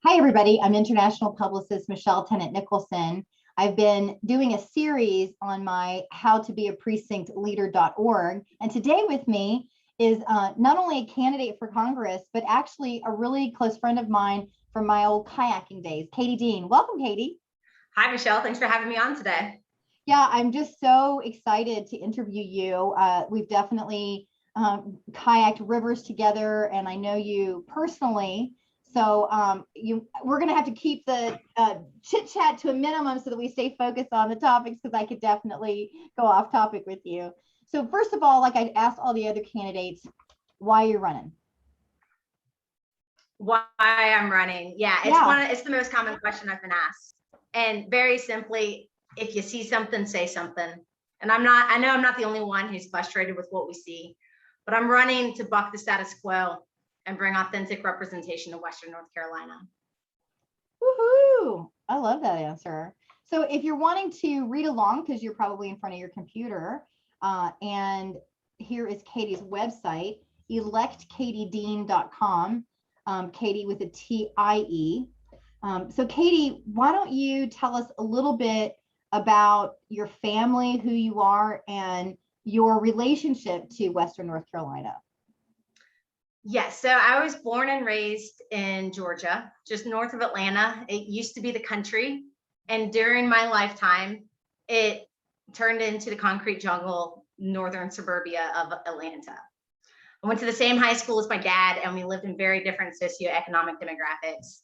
Hi, everybody. I'm international publicist Michelle Tennant Nicholson. I've been doing a series on my howtobeaprecinctleader.org. And today with me is not only a candidate for Congress, but actually a really close friend of mine from my old kayaking days, Katie Dean. Welcome, Katie. Hi, Michelle. Thanks for having me on today. Yeah, I'm just so excited to interview you. We've definitely kayaked rivers together, and I know you personally. So we're going to have to keep the chit chat to a minimum so that we stay focused on the topics, because I could definitely go off topic with you. So first of all, like I asked all the other candidates, why you're running? Why I'm running? Yeah, it's the most common question I've been asked. And very simply, if you see something, say something. And I know I'm not the only one who's frustrated with what we see, but I'm running to buck the status quo and bring authentic representation to Western North Carolina. Woohoo! I love that answer. So if you're wanting to read along, because you're probably in front of your computer, and here is Katie's website, electkatiedean.com, Katie with a T-I-E. So Katie, why don't you tell us a little bit about your family, who you are, and your relationship to Western North Carolina? Yes, so I was born and raised in Georgia, just north of Atlanta. It used to be the country, and during my lifetime, it turned into the concrete jungle, northern suburbia of Atlanta. I went to the same high school as my dad, and we lived in very different socioeconomic demographics.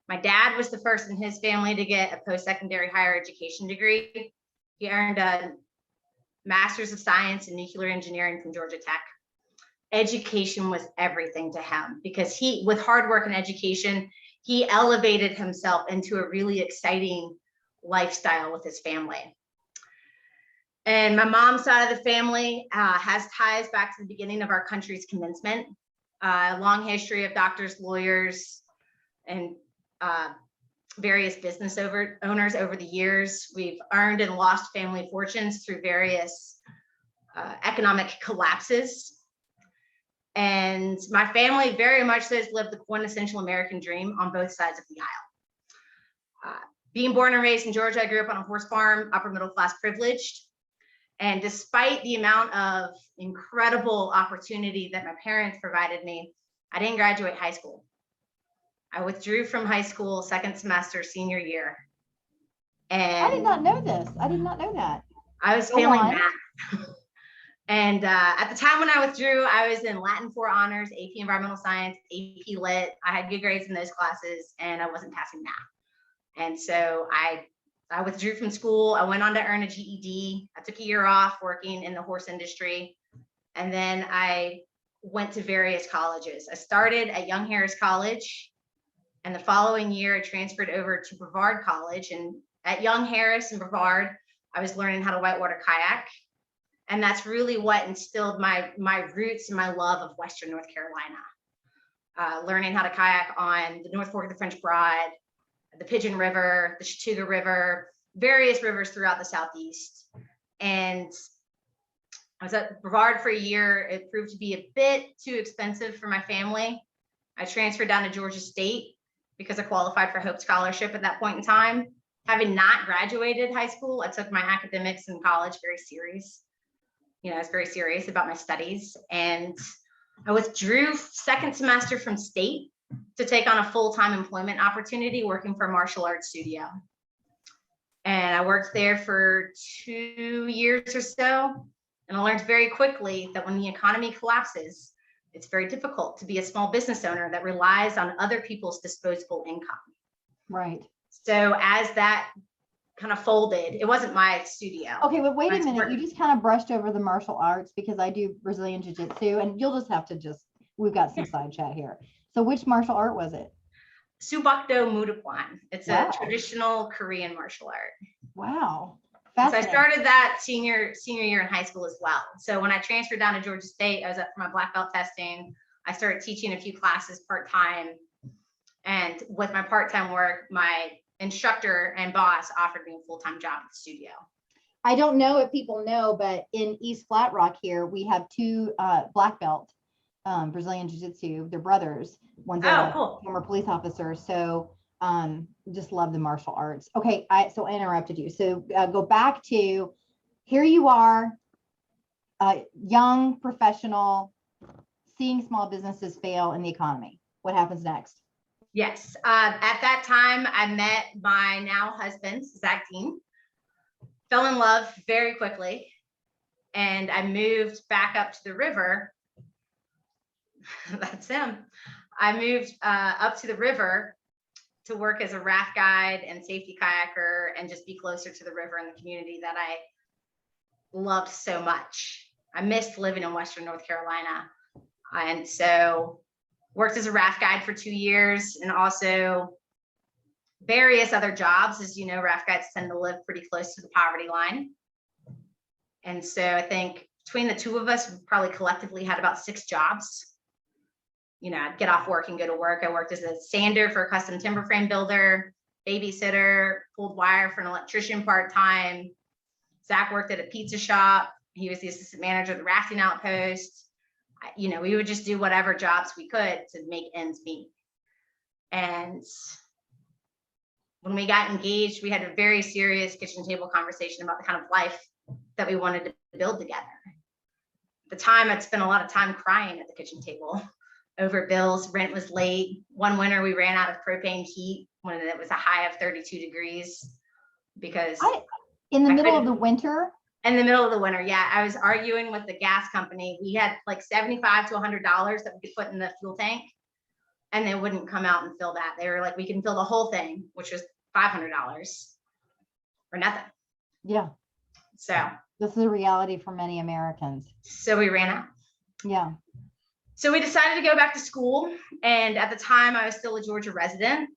My dad was the first in his family to get a post-secondary higher education degree. He earned a Master's of Science in Nuclear Engineering from Georgia Tech. Education was everything to him, because with hard work and education, he elevated himself into a really exciting lifestyle with his family. And my mom's side of the family has ties back to the beginning of our country's commencement. A long history of doctors, lawyers, and various business owners over the years. We've earned and lost family fortunes through various economic collapses. And my family very much so has lived the quintessential American dream on both sides of the aisle. Being born and raised in Georgia, I grew up on a horse farm, upper middle class privileged. And despite the amount of incredible opportunity that my parents provided me, I didn't graduate high school. I withdrew from high school second semester, senior year. And I did not know this. I did not know that. I was failing math. And at the time when I withdrew, I was in Latin 4 honors, AP Environmental Science, AP Lit. I had good grades in those classes, and I wasn't passing math. And so I withdrew from school. I went on to earn a GED. I took a year off working in the horse industry. And then I went to various colleges. I started at Young Harris College. And the following year, I transferred over to Brevard College. And at Young Harris and Brevard, I was learning how to whitewater kayak. And that's really what instilled my roots and my love of Western North Carolina. Learning how to kayak on the North Fork of the French Broad, the Pigeon River, the Chattooga River, various rivers throughout the Southeast. And I was at Brevard for a year. It proved to be a bit too expensive for my family. I transferred down to Georgia State because I qualified for Hope Scholarship at that point in time. Having not graduated high school, I took my academics in college very serious. I was very serious about my studies, and I withdrew second semester from state to take on a full-time employment opportunity working for a martial arts studio. And I worked there for 2 years or so, and I learned very quickly that when the economy collapses, it's very difficult to be a small business owner that relies on other people's disposable income. Right. So as that kind of folded, it wasn't my studio. Okay, but wait a minute. You just kind of brushed over the martial arts, because I do Brazilian jiu-jitsu, and you'll just have to we've got some side chat here. So which martial art was it? Subakdo Mudokwan. It's a traditional Korean martial art. Wow. So I started that senior year in high school as well. So when I transferred down to Georgia State, I was up for my black belt testing. I started teaching a few classes part-time. And with my part-time work, my instructor and boss offered me a full-time job at the studio. I don't know if people know, but in East Flat Rock here, we have 2 black belt Brazilian Jiu-Jitsu. They're brothers. One's a cool. former police officer. So Just love the martial arts. Okay, so I interrupted you. So go back to here you are, young professional, seeing small businesses fail in the economy. What happens next? Yes. At that time, I met my now husband, Zach Dean, fell in love very quickly, and I moved back up to the river. That's him. I moved up to the river to work as a raft guide and safety kayaker and just be closer to the river and the community that I loved so much. I missed living in Western North Carolina. And so worked as a raft guide for 2 years and also various other jobs. As you know, raft guides tend to live pretty close to the poverty line. And so I think between the two of us, we probably collectively had about 6 jobs. You know, I'd get off work and go to work. I worked as a sander for a custom timber frame builder, babysitter, pulled wire for an electrician part-time. Zach worked at a pizza shop. He was the assistant manager of the rafting outpost. You know, we would just do whatever jobs we could to make ends meet. And when we got engaged, we had a very serious kitchen table conversation about the kind of life that we wanted to build together. At the time, I'd spent a lot of time crying at the kitchen table over bills. Rent was late. One winter, we ran out of propane heat when it was a high of 32 degrees because in the middle of the winter. In the middle of the winter, yeah, I was arguing with the gas company. We had like $75 to $100 that we could put in the fuel tank, and they wouldn't come out and fill that. They were like, we can fill the whole thing, which was $500 or nothing. Yeah. So this is a reality for many Americans. So we ran out. Yeah. So we decided to go back to school. And at the time, I was still a Georgia resident.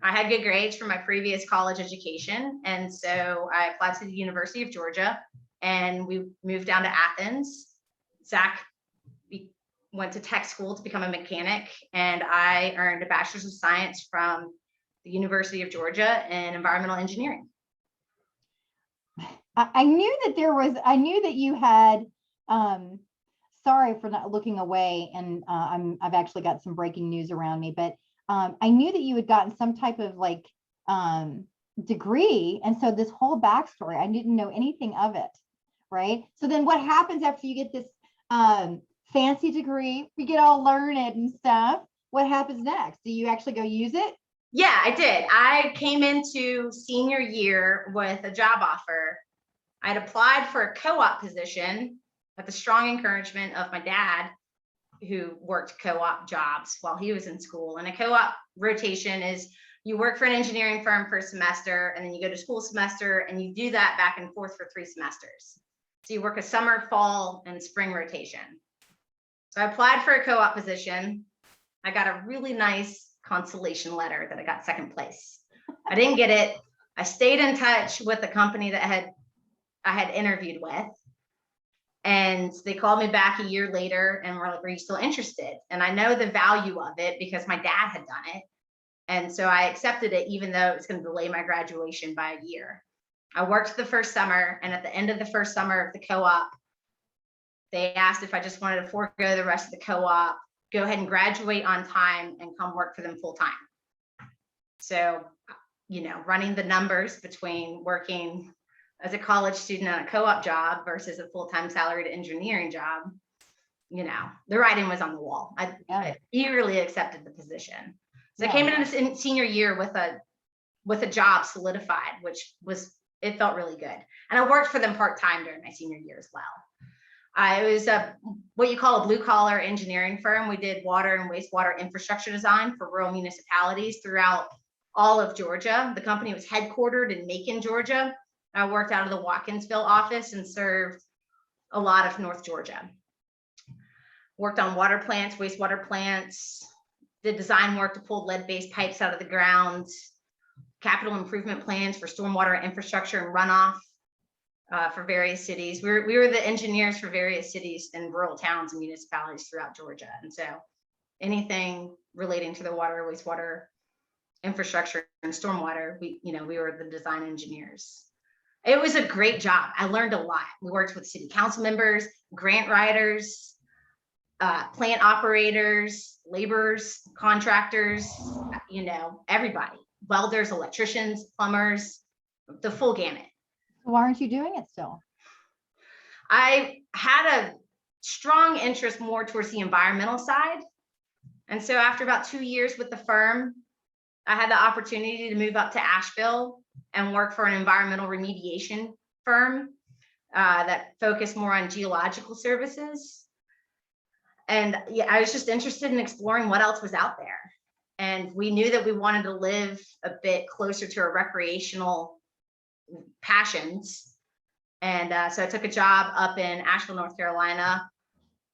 I had good grades from my previous college education. And so I applied to the University of Georgia and we moved down to Athens. Zach went to tech school to become a mechanic, and I earned a bachelor's of science from the University of Georgia in environmental engineering. I knew that you had, sorry for not looking away, and I've actually got some breaking news around me, but I knew that you had gotten some type of like degree. And so this whole backstory, I didn't know anything of it. Right. So then what happens after you get this fancy degree, you get all learned and stuff? What happens next? Do you actually go use it? Yeah, I did. I came into senior year with a job offer. I'd applied for a co-op position at the strong encouragement of my dad, who worked co-op jobs while he was in school. And a co-op rotation is you work for an engineering firm for a semester, and then you go to school semester, and you do that back and forth for 3 semesters. So you work a summer, fall, and spring rotation. So I applied for a co-op position. I got a really nice consolation letter that I got second place. I didn't get it. I stayed in touch with the company that I had interviewed with. And they called me back a year later and were like, "Are you still interested?" And I know the value of it because my dad had done it. And so I accepted it, even though it was going to delay my graduation by a year. I worked the first summer, and at the end of the first summer of the co-op, they asked if I just wanted to forego the rest of the co-op, go ahead and graduate on time and come work for them full time. So, you know, running the numbers between working as a college student on a co-op job versus a full-time salaried engineering job, you know, the writing was on the wall. I eagerly accepted the position. So I came into senior year with a job solidified, which it felt really good. And I worked for them part-time during my senior year as well. It was what you call a blue collar engineering firm. We did water and wastewater infrastructure design for rural municipalities throughout all of Georgia. The company was headquartered in Macon, Georgia. I worked out of the Watkinsville office and served a lot of North Georgia. Worked on water plants, wastewater plants, did design work to pull lead-based pipes out of the ground, capital improvement plans for stormwater infrastructure and runoff for various cities. We were the engineers for various cities and rural towns and municipalities throughout Georgia. And so anything relating to the water, wastewater infrastructure and stormwater, we were the design engineers. It was a great job. I learned a lot. We worked with city council members, grant writers, plant operaters, laborers, contractors, everybody, welders, electricians, plumbers, the full gamut. Why aren't you doing it still? I had a strong interest more towards the environmental side. And so after about 2 years with the firm, I had the opportunity to move up to Asheville and work for an environmental remediation firm that focused more on geological services. And yeah, I was just interested in exploring what else was out there. And we knew that we wanted to live a bit closer to our recreational passions. And so I took a job up in Asheville, North Carolina,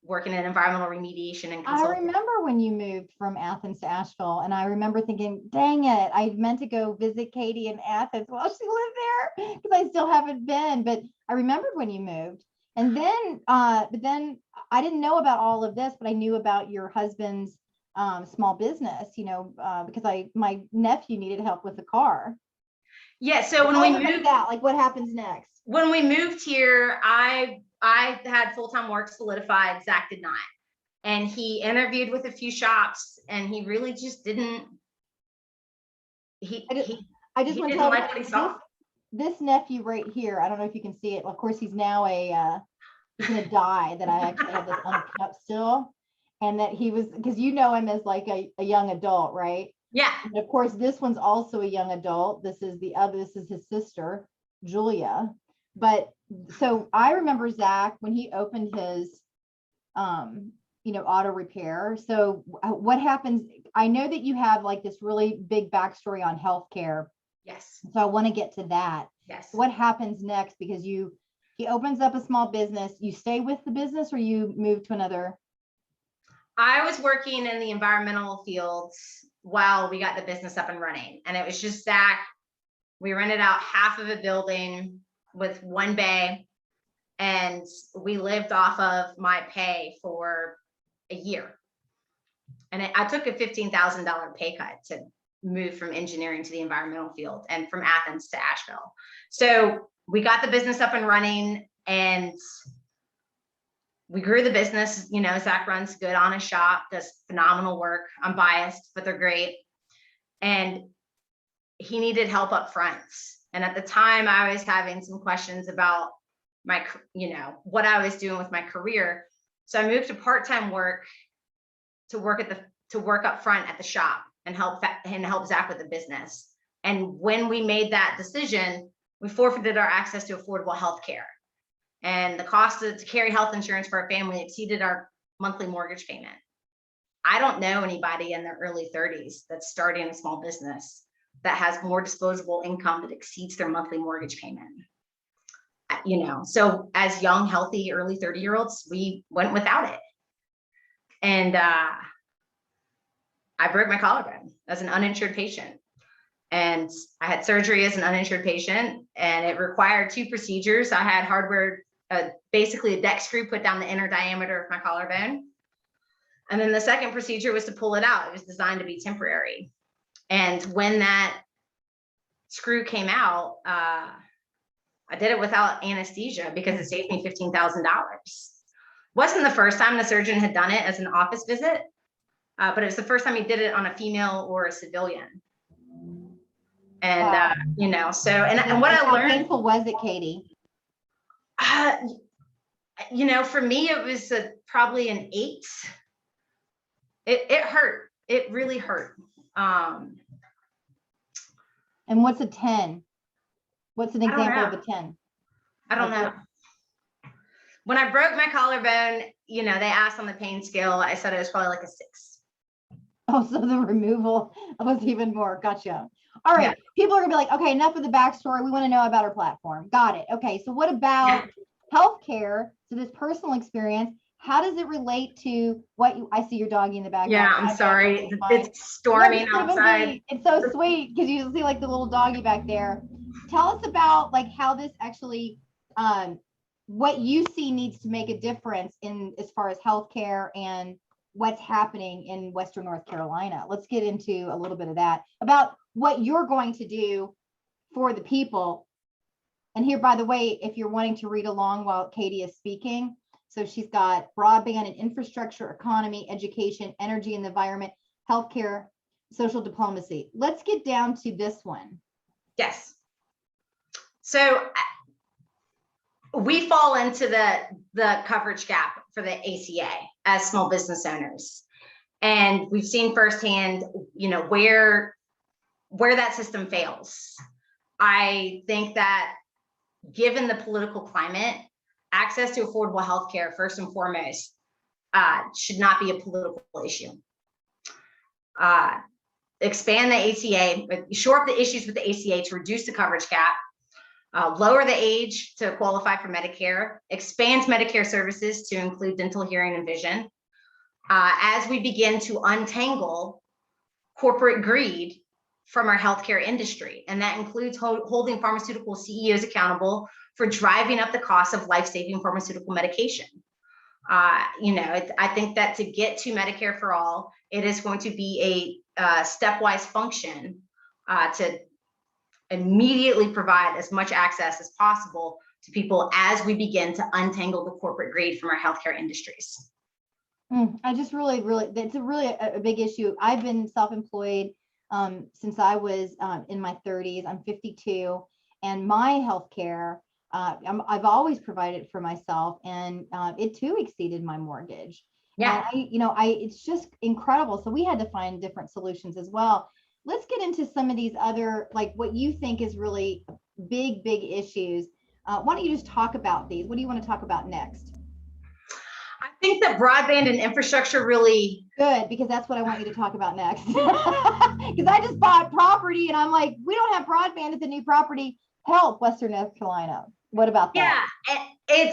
working in environmental remediation and consulting. I remember when you moved from Athens to Asheville, and I remember thinking, dang it, I meant to go visit Katie in Athens while she lived there, because I still haven't been. But I remembered when you moved. And then, but then I didn't know about all of this, but I knew about your husband's small business, because my nephew needed help with the car. Yeah, so when we moved out, like what happens next? When we moved here, I had full-time work solidified. Zach did not. And he interviewed with a few shops and he really just didn't. I just want to tell like what he saw. This nephew right here, I don't know if you can see it. Of course, he's now he's gonna die that I actually have this uncut still. And that he was, because you know him as like a young adult, right? Yeah. And of course, this one's also a young adult. This is his sister, Julia. But so I remember Zach when he opened his, auto repair. So what happens? I know that you have like this really big backstory on healthcare. Yes. So I want to get to that. Yes. What happens next? Because he opens up a small business. You stay with the business or you move to another? I was working in the environmental fields while we got the business up and running. And it was just Zach. We rented out half of a building with one bay, and we lived off of my pay for a year. And I took a $15,000 pay cut to move from engineering to the environmental field and from Athens to Asheville. So we got the business up and running and we grew the business. Zach runs good on a shop, does phenomenal work. I'm biased, but they're great. And he needed help up front. And at the time I was having some questions about my, what I was doing with my career. So I moved to part-time work to work up front at the shop and help Zach with the business. And when we made that decision, we forfeited our access to affordable health care. And the cost to carry health insurance for our family exceeded our monthly mortgage payment. I don't know anybody in their early 30s that's starting a small business that has more disposable income that exceeds their monthly mortgage payment. So as young, healthy, early 30-year-olds, we went without it. And I broke my collarbone as an uninsured patient. And I had surgery as an uninsured patient, and it required 2 procedures. I had hardware, basically a deck screw put down the inner diameter of my collarbone. And then the second procedure was to pull it out. It was designed to be temporary. And when that screw came out, I did it without anesthesia because it saved me $15,000. Wasn't the first time the surgeon had done it as an office visit, but it was the first time he did it on a female or a civilian. And, wow. And what I learned. How painful was it, Katie? For me, it was probably an 8. It hurt. It really hurt. And what's a 10? What's an example of a 10? I don't know. When I broke my collarbone, they asked on the pain scale, I said it was probably like a 6. Oh, so the removal was even more. Gotcha. All right. Yeah. People are gonna be like, okay, enough of the backstory. We want to know about our platform. Got it. Okay. So what about healthcare? So this personal experience, how does it relate to what I see your doggy in the background? Yeah, I'm sorry. It's storming outside. It's so sweet because you see like the little doggy back there. Tell us about like how this actually, what you see needs to make a difference in as far as healthcare and what's happening in Western North Carolina. Let's get into a little bit of that about what you're going to do for the people. And here, by the way, if you're wanting to read along while Katie is speaking, So she's got broadband and infrastructure, economy, education, energy and the environment, healthcare, social diplomacy. Let's get down to this one. Yes. So we fall into the coverage gap for the ACA as small business owners. And we've seen firsthand, where that system fails. I think that given the political climate, access to affordable healthcare, first and foremost, should not be a political issue. Expand the ACA, shore up the issues with the ACA to reduce the coverage gap, lower the age to qualify for Medicare, expands Medicare services to include dental, hearing, and vision. As we begin to untangle corporate greed from our healthcare industry, and that includes holding pharmaceutical CEOs accountable for driving up the cost of life-saving pharmaceutical medication. I think that to get to Medicare for all, it is going to be a stepwise function to immediately provide as much access as possible to people as we begin to untangle the corporate greed from our healthcare industries. I just really, that's a big issue. I've been self-employed since I was in my 30s. I'm 52, and my healthcare, I've always provided for myself, and it too exceeded my mortgage. Yeah. And it's just incredible. So we had to find different solutions as well. Let's get into some of these other, like what you think is really big issues. Why don't you just talk about these? What do you want to talk about next? I think that broadband and infrastructure really good, because that's what I want you to talk about next. Because I just bought property and I'm like, we don't have broadband at the new property. Help, Western North Carolina. What about that? Yeah,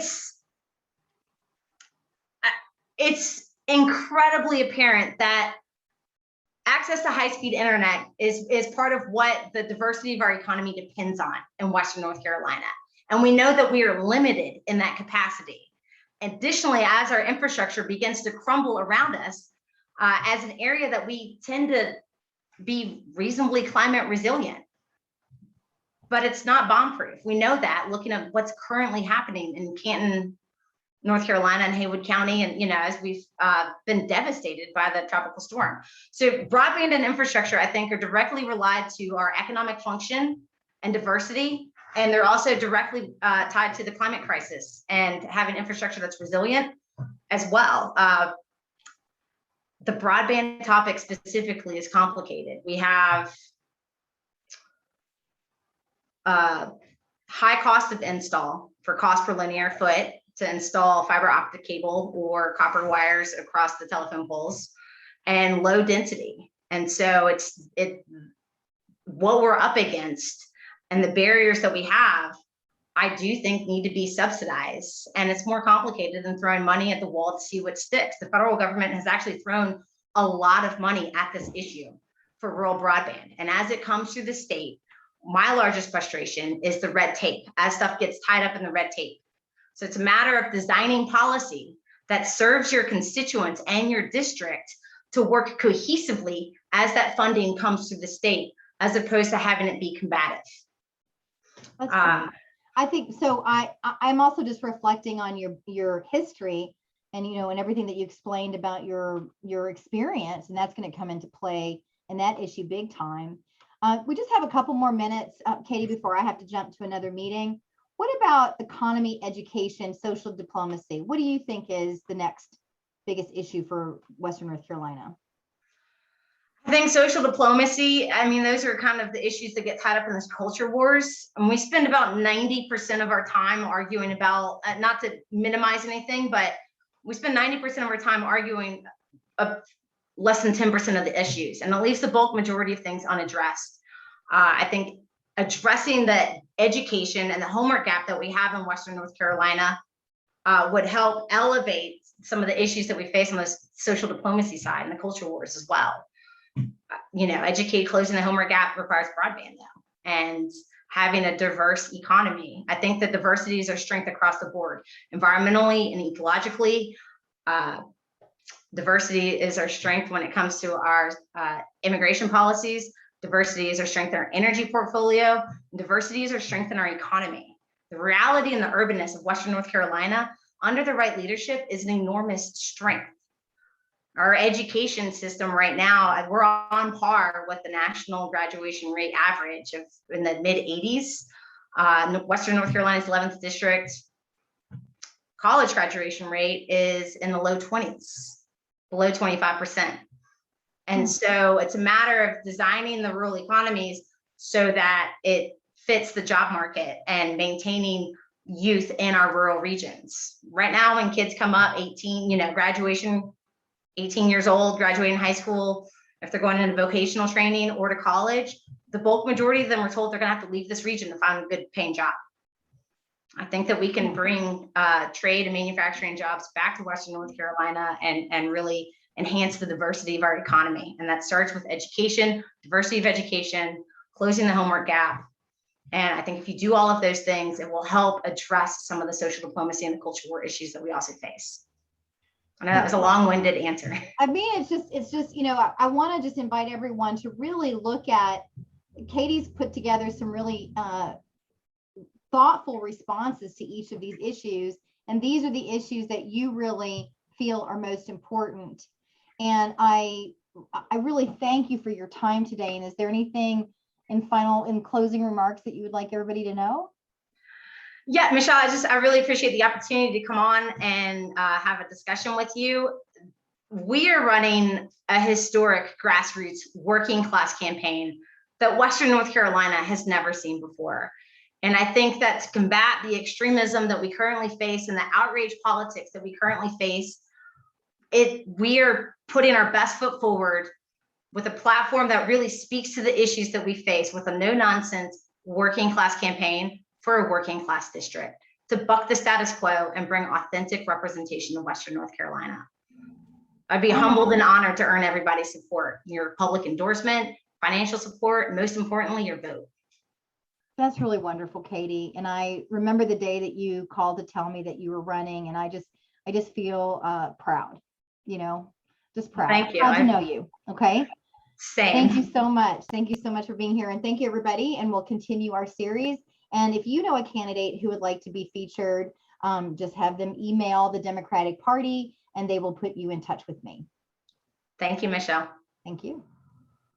it's incredibly apparent that access to high-speed internet is part of what the diversity of our economy depends on in Western North Carolina. And we know that we are limited in that capacity. Additionally, as our infrastructure begins to crumble around us, as an area that we tend to be reasonably climate resilient, but it's not bomb-proof. We know that looking at what's currently happening in Canton, North Carolina, and Haywood County, and as we've been devastated by the tropical storm. So broadband and infrastructure, I think, are directly relied to our economic function and diversity. And they're also directly tied to the climate crisis and having infrastructure that's resilient as well. The broadband topic specifically is complicated. We have high cost of install for cost per linear foot to install fiber optic cable or copper wires across the telephone poles, and low density. And so what we're up against and the barriers that we have, I do think need to be subsidized. And it's more complicated than throwing money at the wall to see what sticks. The federal government has actually thrown a lot of money at this issue for rural broadband. And as it comes through the state, my largest frustration is the red tape, as stuff gets tied up in the red tape. So it's a matter of designing policy that serves your constituents and your district to work cohesively as that funding comes through the state, as opposed to having it be combative. I think so. I'm also just reflecting on your history and and everything that you explained about your experience, and that's going to come into play in that issue big time. We just have a couple more minutes, Katie, before I have to jump to another meeting. What about economy, education, social diplomacy? What do you think is the next biggest issue for Western North Carolina? I think social diplomacy, those are kind of the issues that get tied up in this culture wars. And we spend about 90% of our time arguing about, not to minimize anything, but we spend 90% of our time arguing less than 10% of the issues, and it leaves the bulk majority of things unaddressed. I think addressing the education and the homework gap that we have in Western North Carolina would help elevate some of the issues that we face on the social diplomacy side and the culture wars as well. Closing the homework gap requires broadband though, and having a diverse economy. I think that diversity is our strength across the board, environmentally and ecologically. Diversity is our strength when it comes to our immigration policies. Diversity is our strength in our energy portfolio. And diversity is our strength in our economy. The reality and the urbanness of Western North Carolina under the right leadership is an enormous strength. Our education system right now, we're on par with the national graduation rate average of in the mid 80s. Western North Carolina's 11th district college graduation rate is in the low 20s, below 25%. And so it's a matter of designing the rural economies so that it fits the job market and maintaining youth in our rural regions. Right now, when kids come up 18, graduation, 18 years old, graduating high school, if they're going into vocational training or to college, the bulk majority of them are told they're going to have to leave this region to find a good paying job. I think that we can bring trade and manufacturing jobs back to Western North Carolina and really enhance the diversity of our economy. And that starts with education, diversity of education, closing the homework gap. And I think if you do all of those things, it will help address some of the social diplomacy and the cultural war issues that we also face. I know that was a long-winded answer. I mean, it's just, I want to just invite everyone to really look at, Katie's put together some really thoughtful responses to each of these issues. And these are the issues that you really feel are most important. And I really thank you for your time today. And is there anything in closing remarks that you would like everybody to know? Yeah, Michelle, I really appreciate the opportunity to come on and have a discussion with you. We are running a historic grassroots working class campaign that Western North Carolina has never seen before. And I think that to combat the extremism that we currently face and the outrage politics that we currently face, we are putting our best foot forward with a platform that really speaks to the issues that we face with a no-nonsense working class campaign for a working class district to buck the status quo and bring authentic representation of Western North Carolina. I'd be humbled and honored to earn everybody's support, your public endorsement, financial support, and most importantly, your vote. That's really wonderful, Katie. And I remember the day that you called to tell me that you were running, and I just feel proud, just proud. Thank you. Proud to know you. Okay. Same. Thank you so much. Thank you so much for being here. And thank you, everybody. And we'll continue our series. And if you know a candidate who would like to be featured, just have them email the Democratic Party and they will put you in touch with me. Thank you, Michelle. Thank you.